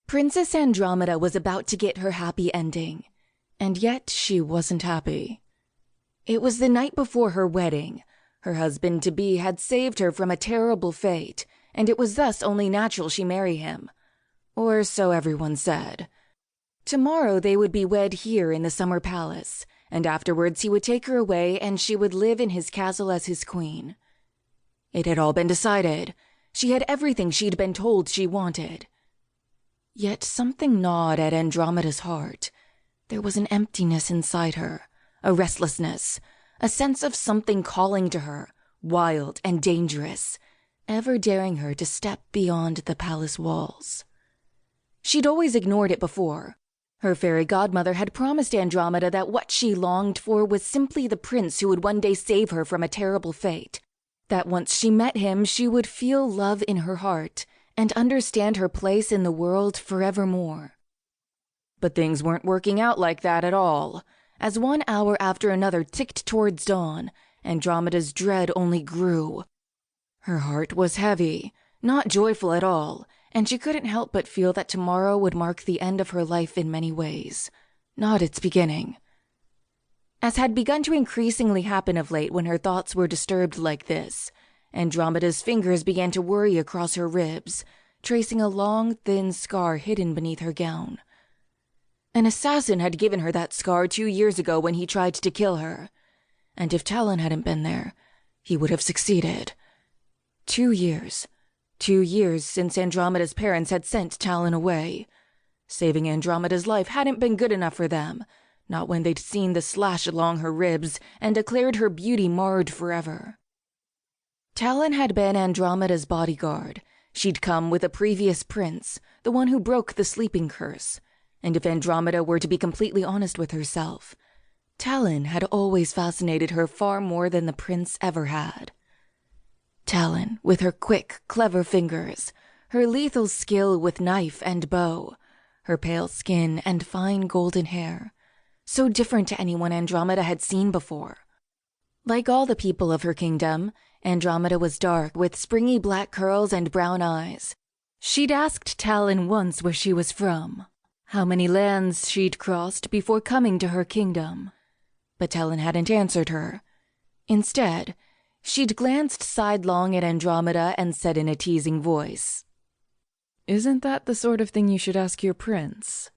Princess Andromeda was about to get her happy ending, and yet she wasn't happy. It was the night before her wedding. Her husband-to-be had saved her from a terrible fate, and it was thus only natural she marry him. Or so everyone said. Tomorrow they would be wed here in the summer palace, and afterwards he would take her away and she would live in his castle as his queen. It had all been decided. She had everything she'd been told she wanted. Yet something gnawed at Andromeda's heart. There was an emptiness inside her, a restlessness, a sense of something calling to her, wild and dangerous, ever daring her to step beyond the palace walls. She'd always ignored it before. Her fairy godmother had promised Andromeda that what she longed for was simply the prince who would one day save her from a terrible fate, that once she met him she would feel love in her heart and understand her place in the world forevermore. But things weren't working out like that at all. As 1 hour after another ticked towards dawn, Andromeda's dread only grew. Her heart was heavy, not joyful at all, and she couldn't help but feel that tomorrow would mark the end of her life in many ways, not its beginning. As had begun to increasingly happen of late when her thoughts were disturbed like this, Andromeda's fingers began to worry across her ribs, tracing a long, thin scar hidden beneath her gown. An assassin had given her that scar 2 years ago when he tried to kill her, and if Talen hadn't been there, he would have succeeded. 2 years. 2 years since Andromeda's parents had sent Talen away. Saving Andromeda's life hadn't been good enough for them, not when they'd seen the slash along her ribs and declared her beauty marred forever. Talen had been Andromeda's bodyguard. She'd come with a previous prince, the one who broke the sleeping curse, and if Andromeda were to be completely honest with herself, Talen had always fascinated her far more than the prince ever had. Talen, with her quick, clever fingers, her lethal skill with knife and bow, her pale skin and fine golden hair, so different to anyone Andromeda had seen before. Like all the people of her kingdom, Andromeda was dark with springy black curls and brown eyes. She'd asked Talen once where she was from, how many lands she'd crossed before coming to her kingdom. But Talen hadn't answered her. Instead, she'd glanced sidelong at Andromeda and said in a teasing voice, "Isn't that the sort of thing you should ask your prince?"